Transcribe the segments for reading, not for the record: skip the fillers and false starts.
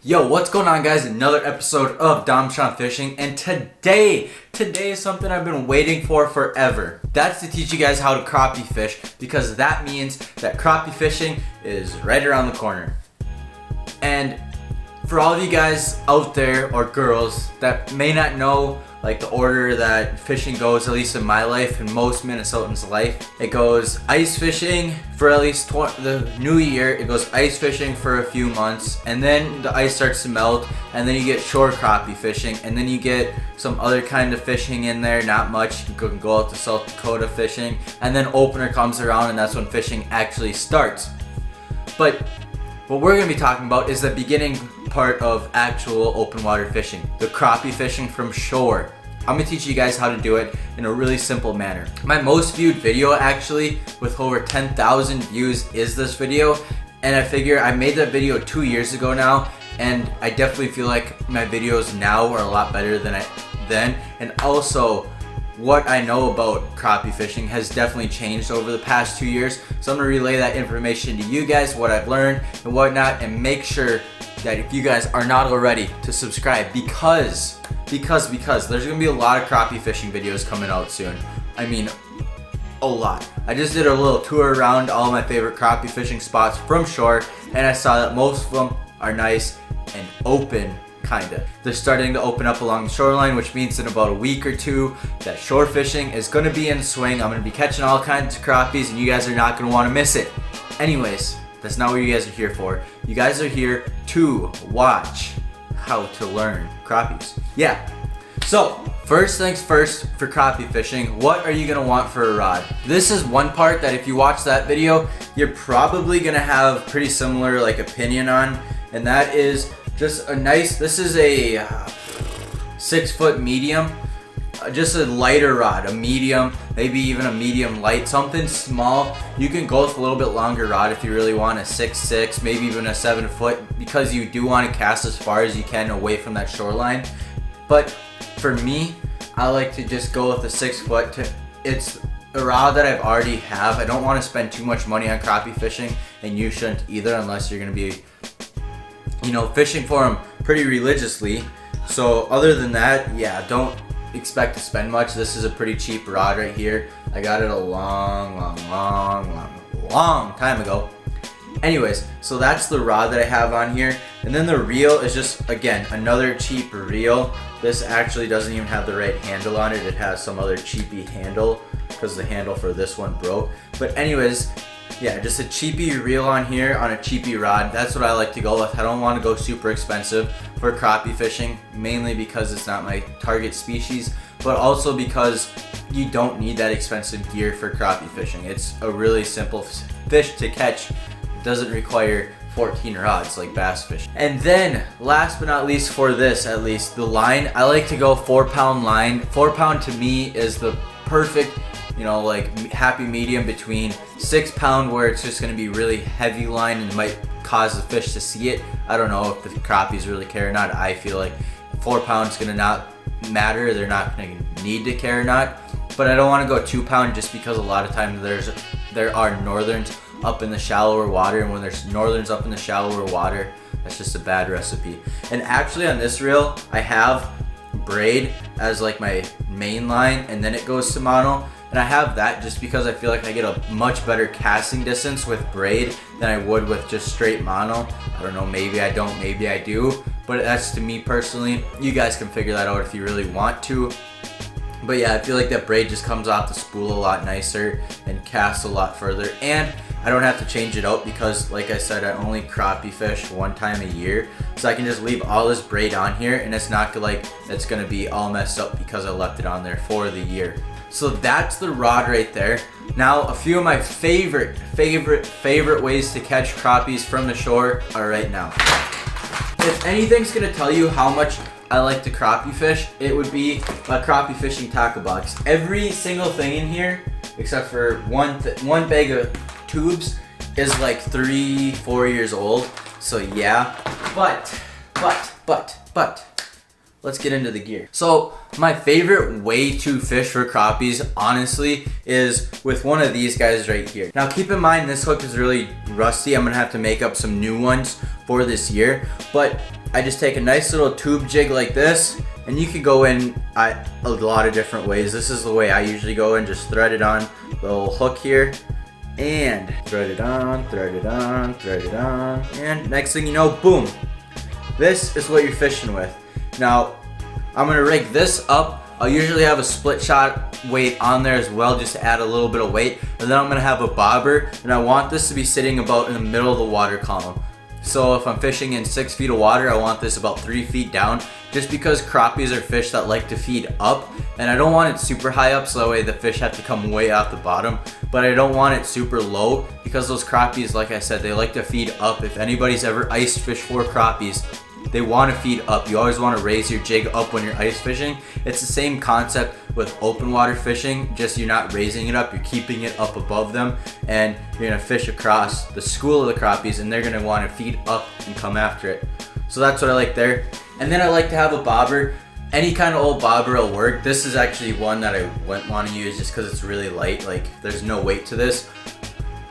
Yo, what's going on, guys? Another episode of Untitled Fishing, and today is something I've been waiting for forever. That's to teach you guys how to crappie fish, because that means that crappie fishing is right around the corner. And for all of you guys out there, or girls, that may not know like the order that fishing goes, at least in my life and most Minnesotans' life, it goes ice fishing for at least the new year, it goes ice fishing for a few months, and then the ice starts to melt, and then you get shore crappie fishing, and then you get some other kind of fishing in there, not much, you can go out to South Dakota fishing, and then opener comes around and that's when fishing actually starts. But what we're going to be talking about is the beginning part of actual open water fishing, the crappie fishing from shore. I'm going to teach you guys how to do it in a really simple manner. My most viewed video, actually, with over 10,000 views, is this video, and I figure I made that video 2 years ago now, and I definitely feel like my videos now are a lot better than then, and also what I know about crappie fishing has definitely changed over the past 2 years. So I'm going to relay that information to you guys, what I've learned and whatnot, and make sure that if you guys are not already, to subscribe, because there's going to be a lot of crappie fishing videos coming out soon. I mean, a lot. I just did a little tour around all my favorite crappie fishing spots from shore, and I saw that most of them are nice and open. Kinda. They're starting to open up along the shoreline, which means in about a week or two that shore fishing is going to be in swing. I'm going to be catching all kinds of crappies, and you guys are not going to want to miss it. Anyways, that's not what you guys are here for. You guys are here to watch how to learn crappies. Yeah. So, first things first, for crappie fishing, what are you going to want for a rod? This is one part that if you watch that video, you're probably going to have pretty similar opinion on, and that is just a nice, this is a 6-foot medium, just a lighter rod, a medium, maybe even a medium light, something small. You can go with a little bit longer rod if you really want, a 6'6", maybe even a 7-foot, because you do want to cast as far as you can away from that shoreline. But for me, I like to just go with the 6-foot. It's a rod that I've already have. I don't want to spend too much money on crappie fishing, and you shouldn't either, unless you're going to be fishing for them pretty religiously. So other than that, yeah, don't expect to spend much. This is a pretty cheap rod right here. I got it a long time ago. Anyways, so that's the rod that I have on here. And then the reel is just, again, another cheap reel. This actually doesn't even have the right handle on it. It has some other cheapy handle because the handle for this one broke. But anyways, yeah, just a cheapy reel on here on a cheapy rod. That's what I like to go with. I don't want to go super expensive for crappie fishing, mainly because it's not my target species, but also because you don't need that expensive gear for crappie fishing. It's a really simple fish to catch. It doesn't require 14 rods like bass fishing. And then, last but not least, for this at least, the line, I like to go 4-pound line. 4-pound to me is the perfect, happy medium between 6-pound, where it's just going to be really heavy line and might cause the fish to see it. I don't know if the crappies really care or not. I feel like 4-pound is going to not matter. They're not going to need to care or not. But I don't want to go 2-pound, just because a lot of times there are northerns up in the shallower water, and when there's northerns up in the shallower water, that's just a bad recipe. And actually on this reel, I have braid as my main line, and then it goes to mono. And I have that just because I feel like I get a much better casting distance with braid than I would with just straight mono. I don't know, maybe I don't, maybe I do, but that's to me personally. You guys can figure that out if you really want to. But yeah, I feel like that braid just comes off the spool a lot nicer and casts a lot further. And I don't have to change it out because, like I said, I only crappie fish one time a year. So I can just leave all this braid on here, and it's not like it's gonna be all messed up because I left it on there for the year. So that's the rod right there. Now, a few of my favorite ways to catch crappies from the shore are right now. If anything's gonna tell you how much I like to crappie fish, it would be my crappie fishing tackle box. Every single thing in here, except for one bag of tubes, is like 3-4 years old. So yeah, but let's get into the gear. So my favorite way to fish for crappies, honestly, is with one of these guys right here. Now keep in mind, this hook is really rusty. I'm gonna have to make up some new ones for this year, but I just take a nice little tube jig like this, and you can go in a lot of different ways. This is the way I usually go in, just thread it on the little hook here, and thread it on, thread it on, thread it on, and next thing you know, boom. This is what you're fishing with. Now, I'm gonna rig this up. I'll usually have a split shot weight on there as well, just to add a little bit of weight. And then I'm gonna have a bobber, and I want this to be sitting about in the middle of the water column. So if I'm fishing in 6 feet of water, I want this about 3 feet down, just because crappies are fish that like to feed up, and I don't want it super high up so that way the fish have to come way off the bottom, but I don't want it super low because those crappies, like I said, they like to feed up. If anybody's ever ice fished for crappies, they want to feed up. You always want to raise your jig up when you're ice fishing. It's the same concept with open water fishing, just you're not raising it up, you're keeping it up above them, and you're gonna fish across the school of the crappies, and they're gonna want to feed up and come after it. So that's what I like there. And then I like to have a bobber. Any kind of old bobber will work. This is actually one that I wouldn't want to use just because it's really light. Like, there's no weight to this.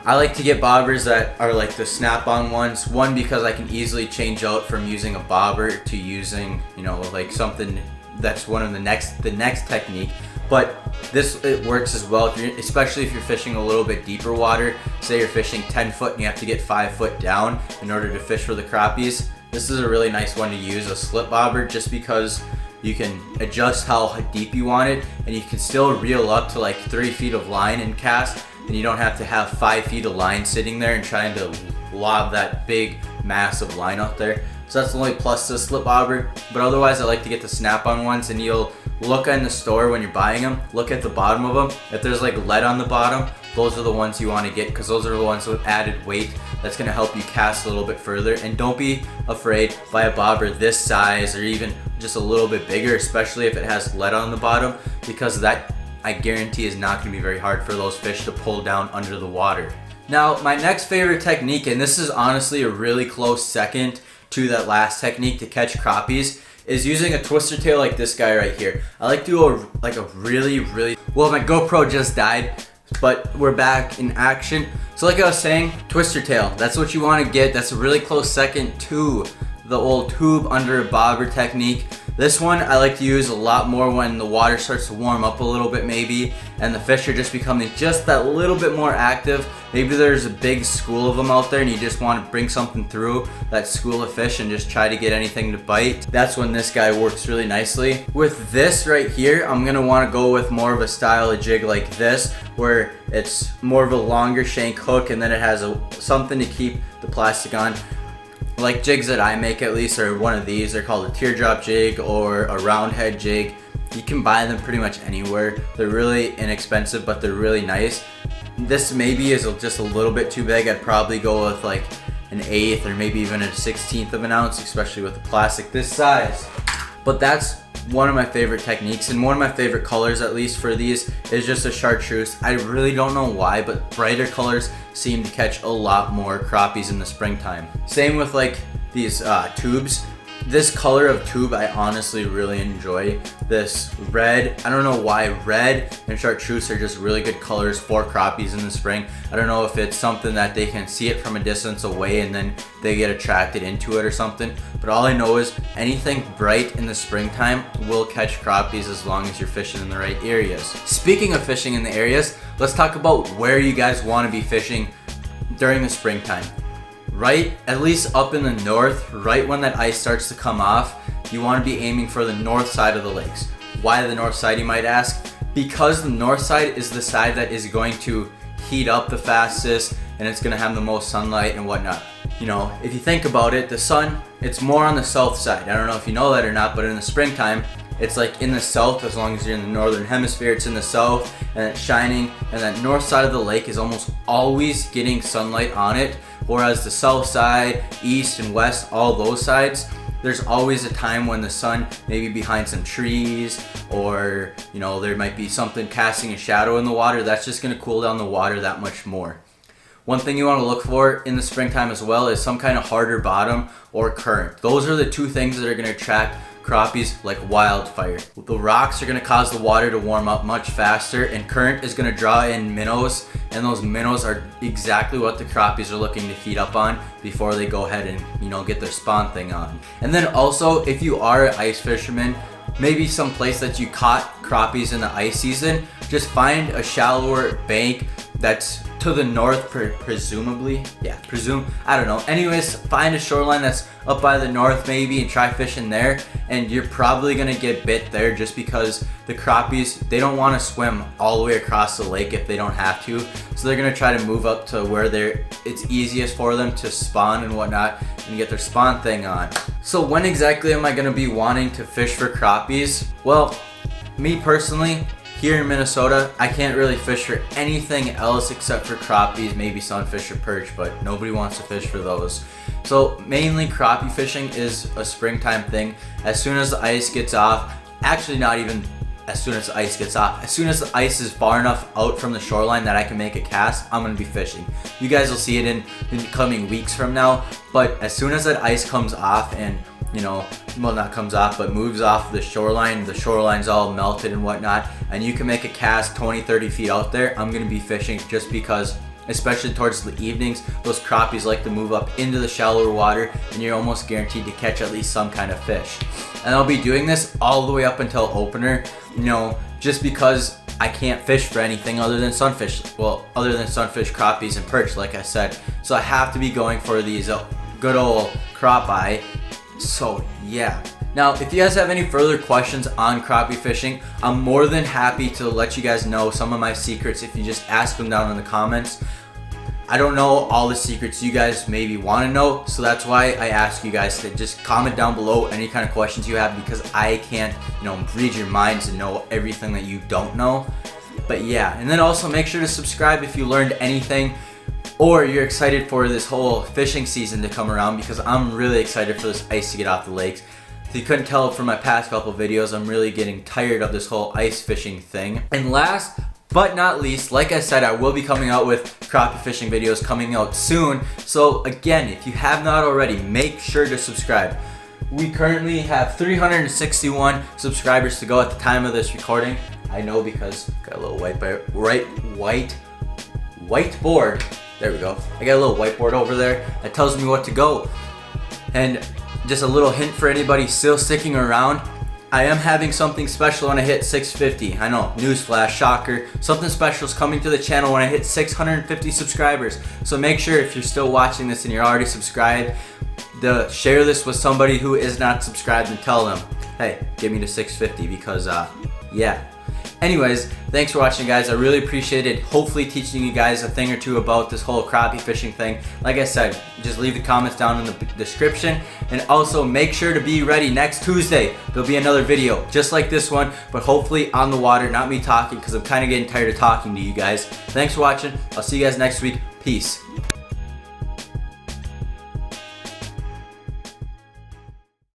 I like to get bobbers that are like the snap-on ones. One, because I can easily change out from using a bobber to using, you know, like something that's one of the next technique. But this, it works as well, especially if you're fishing a little bit deeper water. Say you're fishing 10 foot and you have to get 5 foot down in order to fish for the crappies. This is a really nice one to use, a slip bobber, just because you can adjust how deep you want it, and you can still reel up to like 3 feet of line and cast, and you don't have to have 5 feet of line sitting there and trying to lob that big mass of line out there. So that's the only plus to the slip bobber. But otherwise, I like to get the snap-on ones, and you'll look in the store when you're buying them, look at the bottom of them. If there's like lead on the bottom, those are the ones you want to get, because those are the ones with added weight that's going to help you cast a little bit further. And don't be afraid, buy a bobber this size or even just a little bit bigger, especially if it has lead on the bottom, because that, I guarantee, is not going to be very hard for those fish to pull down under the water. Now, my next favorite technique, and this is honestly a really close second to that last technique to catch crappies, is using a twister tail like this guy right here. I like to go like a really, well, my GoPro just died, but we're back in action. So like I was saying, twister tail, that's what you want to get. That's a really close second to the old tube under a bobber technique. This one I like to use a lot more when the water starts to warm up a little bit maybe, and the fish are just becoming just that little bit more active. Maybe there's a big school of them out there and you just want to bring something through that school of fish and just try to get anything to bite. That's when this guy works really nicely. With this right here, I'm gonna want to go with more of a style of jig like this, where it's more of a longer shank hook, and then it has something to keep the plastic on. Like jigs that I make, at least, are one of these. They're called a teardrop jig or a round head jig. You can buy them pretty much anywhere. They're really inexpensive, but they're really nice. This maybe is just a little bit too big. I'd probably go with like an 1/8 or maybe even a 1/16 of an ounce, especially with a plastic this size. But that's one of my favorite techniques, and one of my favorite colors, at least for these, is just a chartreuse. I really don't know why, but brighter colors seem to catch a lot more crappies in the springtime. Same with like these tubes. This color of tube I honestly really enjoy. This red, I don't know why, red and chartreuse are just really good colors for crappies in the spring. I don't know if it's something that they can see it from a distance away and then they get attracted into it or something, but all I know is anything bright in the springtime will catch crappies as long as you're fishing in the right areas. Speaking of fishing in the areas, let's talk about where you guys want to be fishing during the springtime. Right, at least up in the north, right when that ice starts to come off, you want to be aiming for the north side of the lakes. Why the north side, you might ask? Because the north side is the side that is going to heat up the fastest, and it's going to have the most sunlight and whatnot. You know, if you think about it, the sun, it's more on the south side. I don't know if you know that or not, but in the springtime, it's like in the south. As long as you're in the northern hemisphere, it's in the south and it's shining, and that north side of the lake is almost always getting sunlight on it. Whereas the south side, east and west, all those sides, there's always a time when the sun may be behind some trees, or you know, there might be something casting a shadow in the water. That's just going to cool down the water that much more. One thing you want to look for in the springtime as well is some kind of harder bottom or current. Those are the two things that are going to attract crappies like wildfire. The rocks are gonna cause the water to warm up much faster, and current is gonna draw in minnows, and those minnows are exactly what the crappies are looking to feed up on before they go ahead and, you know, get their spawn thing on. And then also, if you are an ice fisherman, maybe some place that you caught crappies in the ice season, just find a shallower bank that's to the north, presumably. Yeah, I don't know. Anyways, find a shoreline that's up by the north maybe and try fishing there, and you're probably gonna get bit there just because the crappies, they don't want to swim all the way across the lake if they don't have to. So they're gonna try to move up to where it's easiest for them to spawn and whatnot and get their spawn thing on. So when exactly am I gonna be wanting to fish for crappies? Well, me personally, here in Minnesota, I can't really fish for anything else except for crappies, maybe sunfish or perch, but nobody wants to fish for those. So mainly crappie fishing is a springtime thing. As soon as the ice gets off, actually not even as soon as the ice gets off, as soon as the ice is far enough out from the shoreline that I can make a cast, I'm gonna be fishing. You guys will see it in the coming weeks from now, but as soon as that ice comes off and, you know, well, not comes off, but moves off the shoreline's all melted and whatnot, and you can make a cast 20-30 feet out there, I'm gonna be fishing, just because, especially towards the evenings, those crappies like to move up into the shallower water, and you're almost guaranteed to catch at least some kind of fish. And I'll be doing this all the way up until opener, you know, just because I can't fish for anything other than sunfish, well, other than sunfish, crappies, and perch, like I said. So I have to be going for these good old crappie. So yeah. Now, if you guys have any further questions on crappie fishing, I'm more than happy to let you guys know some of my secrets if you just ask them down in the comments. I don't know all the secrets you guys maybe want to know, so that's why I ask you guys to just comment down below any kind of questions you have, because I can't, you know, read your minds and know everything that you don't know. But yeah, and then also make sure to subscribe if you learned anything, or you're excited for this whole fishing season to come around, because I'm really excited for this ice to get off the lakes. If you couldn't tell from my past couple videos, I'm really getting tired of this whole ice fishing thing. And last but not least, like I said, I will be coming out with crappie fishing videos coming out soon. So again, if you have not already, make sure to subscribe. We currently have 361 subscribers to go at the time of this recording. I know because got a little whiteboard. There we go. I got a little whiteboard over there that tells me what to go. And just a little hint for anybody still sticking around, I am having something special when I hit 650. I know, newsflash, shocker. Something special is coming to the channel when I hit 650 subscribers. So make sure, if you're still watching this and you're already subscribed, to share this with somebody who is not subscribed and tell them, hey, get me to 650, because yeah. Anyways, thanks for watching, guys. I really appreciate it. Hopefully teaching you guys a thing or two about this whole crappie fishing thing. Like I said, just leave the comments down in the description. And also make sure to be ready next Tuesday. There'll be another video just like this one, but hopefully on the water, not me talking, because I'm kind of getting tired of talking to you guys. Thanks for watching. I'll see you guys next week. Peace.